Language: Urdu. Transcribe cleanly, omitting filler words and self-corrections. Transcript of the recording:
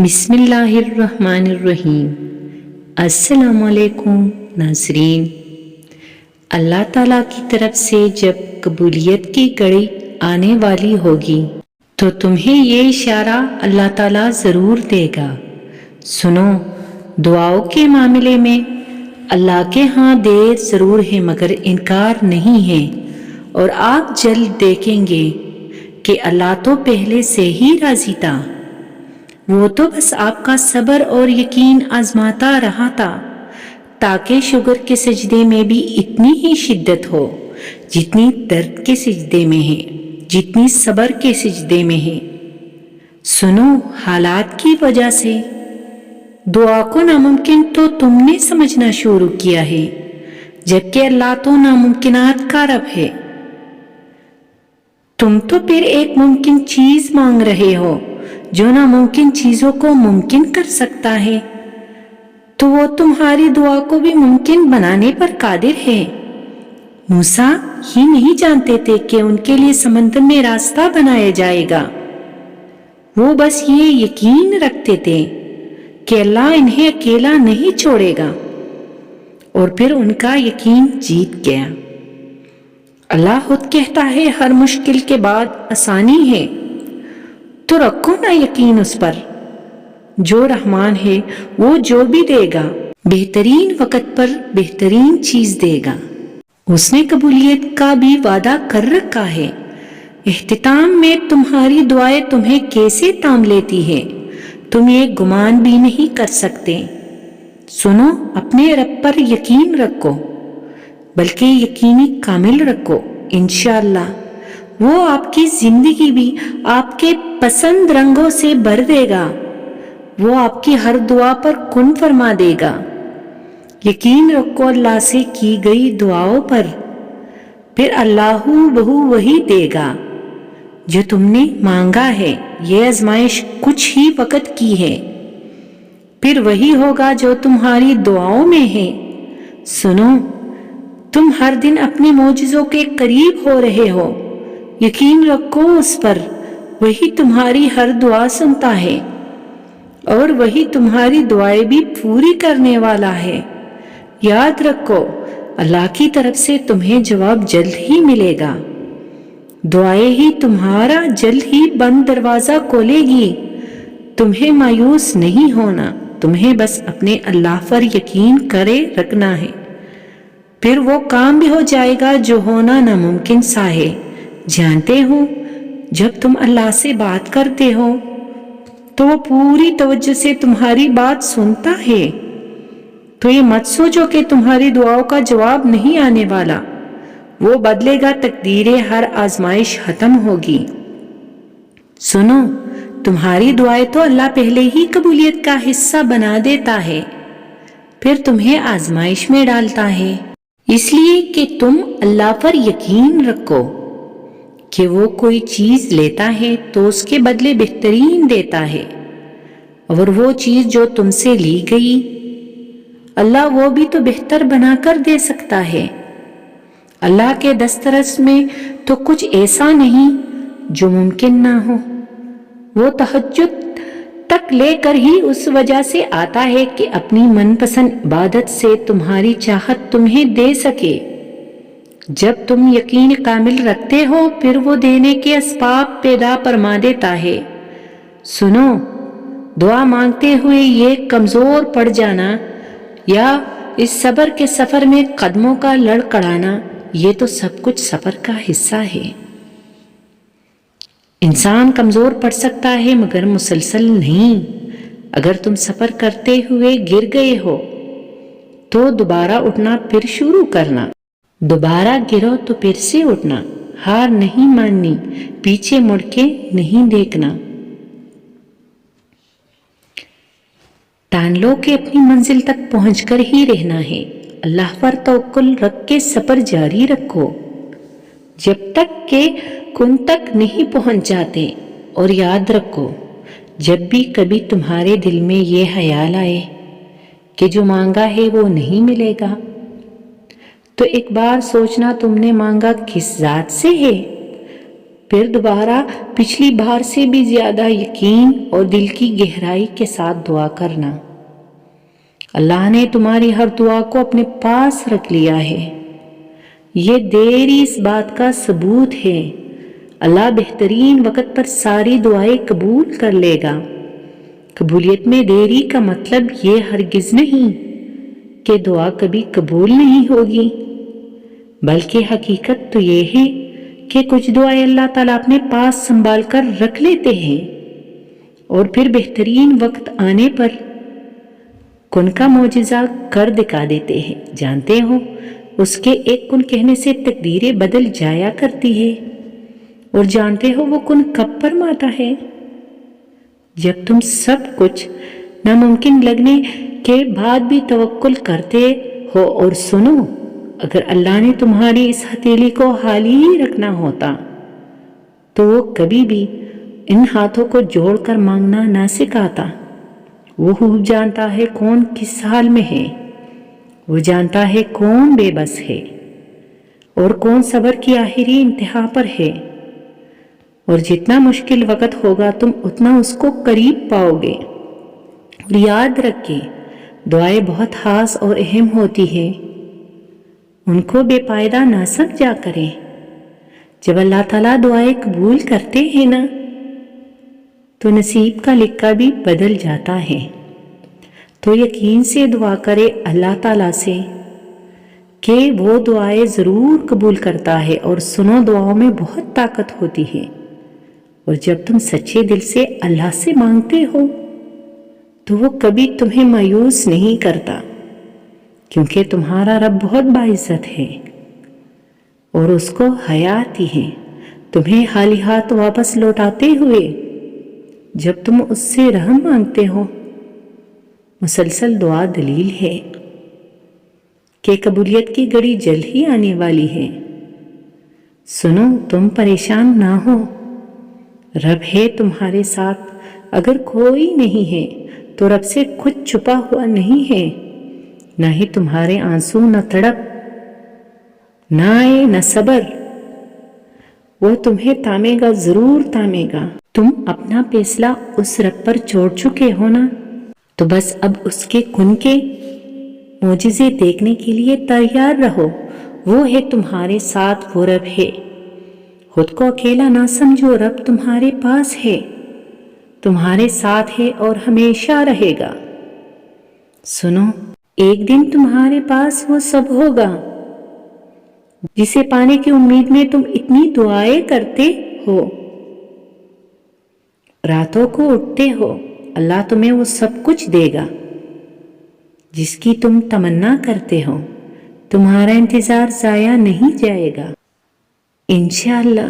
بسم اللہ الرحمن الرحیم۔ السلام علیکم ناظرین، اللہ تعالیٰ کی طرف سے جب قبولیت کی گھڑی آنے والی ہوگی تو تمہیں یہ اشارہ اللہ تعالیٰ ضرور دے گا۔ سنو، دعاؤں کے معاملے میں اللہ کے ہاں دیر ضرور ہے مگر انکار نہیں ہے، اور آپ جلد دیکھیں گے کہ اللہ تو پہلے سے ہی راضی تھا، وہ تو بس آپ کا صبر اور یقین آزماتا رہا تھا تاکہ شکر کے سجدے میں بھی اتنی ہی شدت ہو جتنی درد کے سجدے میں ہے، جتنی صبر کے سجدے میں ہے۔ سنو، حالات کی وجہ سے دعا کو ناممکن تو تم نے سمجھنا شروع کیا ہے، جبکہ اللہ تو ناممکنات کا رب ہے۔ تم تو پھر ایک ممکن چیز مانگ رہے ہو جو ناممکن چیزوں کو ممکن کر سکتا ہے، تو وہ تمہاری دعا کو بھی ممکن بنانے پر قادر ہے۔ موسیٰ ہی نہیں جانتے تھے کہ ان کے لیے سمندر میں راستہ بنایا جائے گا، وہ بس یہ یقین رکھتے تھے کہ اللہ انہیں اکیلا نہیں چھوڑے گا، اور پھر ان کا یقین جیت گیا۔ اللہ خود کہتا ہے ہر مشکل کے بعد آسانی ہے، تو رکھو نا یقین اس پر۔ جو رحمان ہے وہ جو بھی دے گا بہترین وقت پر بہترین چیز دے گا۔ اس نے قبولیت کا بھی وعدہ کر رکھا ہے۔ اختتام میں تمہاری دعائیں تمہیں کیسے تام لیتی ہے تم یہ گمان بھی نہیں کر سکتے۔ سنو، اپنے رب پر یقین رکھو، بلکہ یقینی کامل رکھو۔ انشاءاللہ وہ آپ کی زندگی بھی آپ کے پسند رنگوں سے بھر دے گا، وہ آپ کی ہر دعا پر کن فرما دے گا۔ یقین رکھو اللہ سے کی گئی دعاؤں پر، پھر اللہ بہو وہی دے گا جو تم نے مانگا ہے۔ یہ آزمائش کچھ ہی وقت کی ہے، پھر وہی ہوگا جو تمہاری دعاؤں میں ہے۔ سنو، تم ہر دن اپنے معجزوں کے قریب ہو رہے ہو، یقین رکھو اس پر، وہی تمہاری ہر دعا سنتا ہے، اور وہی تمہاری دعائیں بھی پوری کرنے والا ہے۔ یاد رکھو، اللہ کی طرف سے تمہیں جواب جلد ہی ملے گا، دعائیں ہی تمہارا جلد ہی بند دروازہ کھولے گی۔ تمہیں مایوس نہیں ہونا، تمہیں بس اپنے اللہ پر یقین کرے رکھنا ہے، پھر وہ کام بھی ہو جائے گا جو ہونا ناممکن سا ہے۔ جانتے ہو، جب تم اللہ سے بات کرتے ہو تو وہ پوری توجہ سے تمہاری بات سنتا ہے، تو یہ مت سوچو کہ تمہاری دعاؤں کا جواب نہیں آنے والا، وہ بدلے گا تقدیریں، ہر آزمائش ختم ہوگی۔ سنو، تمہاری دعائیں تو اللہ پہلے ہی قبولیت کا حصہ بنا دیتا ہے، پھر تمہیں آزمائش میں ڈالتا ہے، اس لیے کہ تم اللہ پر یقین رکھو کہ وہ کوئی چیز لیتا ہے تو اس کے بدلے بہترین دیتا ہے، اور وہ چیز جو تم سے لی گئی اللہ وہ بھی تو بہتر بنا کر دے سکتا ہے۔ اللہ کے دسترس میں تو کچھ ایسا نہیں جو ممکن نہ ہو، وہ تہجد تک لے کر ہی اس وجہ سے آتا ہے کہ اپنی من پسند عبادت سے تمہاری چاہت تمہیں دے سکے۔ جب تم یقین کامل رکھتے ہو پھر وہ دینے کے اسباب پیدا فرما دیتا ہے۔ سنو، دعا مانگتے ہوئے یہ کمزور پڑ جانا یا اس صبر کے سفر میں قدموں کا لڑکھڑانا، یہ تو سب کچھ سفر کا حصہ ہے۔ انسان کمزور پڑ سکتا ہے مگر مسلسل نہیں۔ اگر تم سفر کرتے ہوئے گر گئے ہو تو دوبارہ اٹھنا، پھر شروع کرنا، دوبارہ گرو تو پھر سے اٹھنا، ہار نہیں ماننی، پیچھے مڑ کے نہیں دیکھنا۔ ٹان لو کہ اپنی منزل تک پہنچ کر ہی رہنا ہے۔ اللہ پر توکل رکھ کے سفر جاری رکھو جب تک کہ کن تک نہیں پہنچ جاتے، اور یاد رکھو جب بھی کبھی تمہارے دل میں یہ خیال آئے کہ جو مانگا ہے وہ نہیں ملے گا، تو ایک بار سوچنا تم نے مانگا کس ذات سے ہے، پھر دوبارہ پچھلی بار سے بھی زیادہ یقین اور دل کی گہرائی کے ساتھ دعا کرنا۔ اللہ نے تمہاری ہر دعا کو اپنے پاس رکھ لیا ہے۔ یہ دیری اس بات کا ثبوت ہے۔ اللہ بہترین وقت پر ساری دعائیں قبول کر لے گا۔ قبولیت میں دیری کا مطلب یہ ہرگز نہیں کہ دعا کبھی قبول نہیں ہوگی، بلکہ حقیقت تو یہ ہے کہ کچھ دعائیں اللہ تعالیٰ اپنے پاس سنبھال کر رکھ لیتے ہیں اور پھر بہترین وقت آنے پر کن کا معجزہ کر دکھا دیتے ہیں۔ جانتے ہو، اس کے ایک کن کہنے سے تقدیریں بدل جایا کرتی ہے، اور جانتے ہو وہ کن کب فرماتا ہے؟ جب تم سب کچھ ناممکن لگنے کے بعد بھی توکل کرتے ہو۔ اور سنو، اگر اللہ نے تمہاری اس ہتھیلی کو خالی ہی رکھنا ہوتا تو وہ کبھی بھی ان ہاتھوں کو جوڑ کر مانگنا نہ سکھاتا۔ وہ خوب جانتا ہے کون کس حال میں ہے، وہ جانتا ہے کون بے بس ہے اور کون صبر کی آخری انتہا پر ہے، اور جتنا مشکل وقت ہوگا تم اتنا اس کو قریب پاؤ گے۔ اور یاد رکھیں، دعائیں بہت خاص اور اہم ہوتی ہیں، ان کو بے فائدہ نہ سمجھا کریں۔ جب اللہ تعالیٰ دعائیں قبول کرتے ہیں نا تو نصیب کا لکھا بھی بدل جاتا ہے۔ تو یقین سے دعا کرے اللہ تعالیٰ سے کہ وہ دعائیں ضرور قبول کرتا ہے۔ اور سنو، دعاؤں میں بہت طاقت ہوتی ہے، اور جب تم سچے دل سے اللہ سے مانگتے ہو تو وہ کبھی تمہیں مایوس نہیں کرتا، کیونکہ تمہارا رب بہت باعزت ہے اور اس کو حیا آتی ہے تمہیں خالی ہاتھ واپس لوٹاتے ہوئے۔ جب تم اس سے رحم مانگتے ہو، مسلسل دعا دلیل ہے کہ قبولیت کی گھڑی جلد ہی آنے والی ہے۔ سنو، تم پریشان نہ ہو، رب ہے تمہارے ساتھ۔ اگر کوئی نہیں ہے تو رب سے کچھ چھپا ہوا نہیں ہے، نہ ہی تمہارے آنسو، نہ تڑپ، نہ آئے، نہ صبر۔ وہ تمہیں تامے گا، ضرور تامے گا۔ تم اپنا فیصلہ اس رب پر چھوڑ چکے ہو نا، تو بس اب اس کے کن کے معجزے دیکھنے کے لیے تیار رہو۔ وہ ہے تمہارے ساتھ، وہ رب ہے۔ خود کو اکیلا نہ سمجھو، رب تمہارے پاس ہے، تمہارے ساتھ ہے اور ہمیشہ رہے گا۔ سنو، ایک دن تمہارے پاس وہ سب ہوگا جسے پانے کی امید میں تم اتنی دعائیں کرتے ہو، راتوں کو اٹھتے ہو۔ اللہ تمہیں وہ سب کچھ دے گا جس کی تم تمنا کرتے ہو۔ تمہارا انتظار ضائع نہیں جائے گا، انشاءاللہ۔